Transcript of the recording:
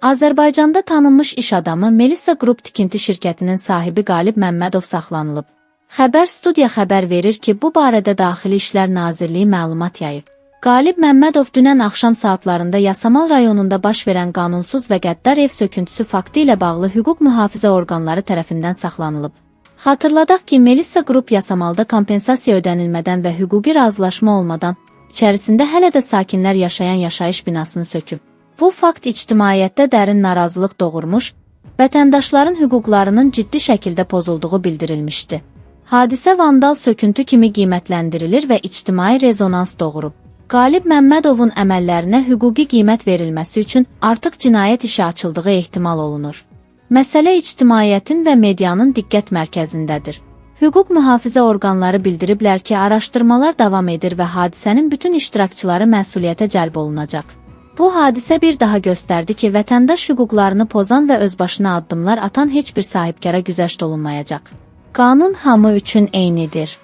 Azərbaycanda tanınmış iş adamı Melissa Group tikinti şirkətinin sahibi Qalib Məmmədov saxlanılıb. Xəbər Studiya xəbər verir ki, bu barədə Daxili İşlər Nazirliyi məlumat yayıb. Qalib Məmmədov dünən axşam saatlarında Yasamal rayonunda baş verən qanunsuz və qəddar ev söküntüsü faktı ilə bağlı hüquq mühafizə orqanları tərəfindən saxlanılıb. Xatırladaq ki, Melissa Group Yasamalda kompensasiya ödənilmədən və hüquqi razılaşma olmadan içərisində hələ də sakinlər yaşayan yaşayış binasını söküb. Bu fakt ictimaiyyətdə dərin narazılıq doğurmuş, vətəndaşların hüquqlarının ciddi şəkildə pozulduğu bildirilmişdi. Hadisə vandal söküntü kimi qiymətləndirilir və ictimai rezonans doğurub. Qalib Məmmədovun əməllərinə hüquqi qiymət verilməsi üçün artıq cinayət işi açıldığı ehtimal olunur. Məsələ ictimaiyyətin və medianın diqqət mərkəzindədir. Hüquq mühafizə orqanları bildiriblər ki, araşdırmalar davam edir və hadisənin bütün iştirakçıları məsuliyyətə cəlb olunacaq. Bu hadisə bir daha göstərdi ki, vətəndaş hüquqlarını pozan və özbaşına addımlar atan heç bir sahibkara güzəşt olunmayacaq. Qanun hamı üçün eynidir.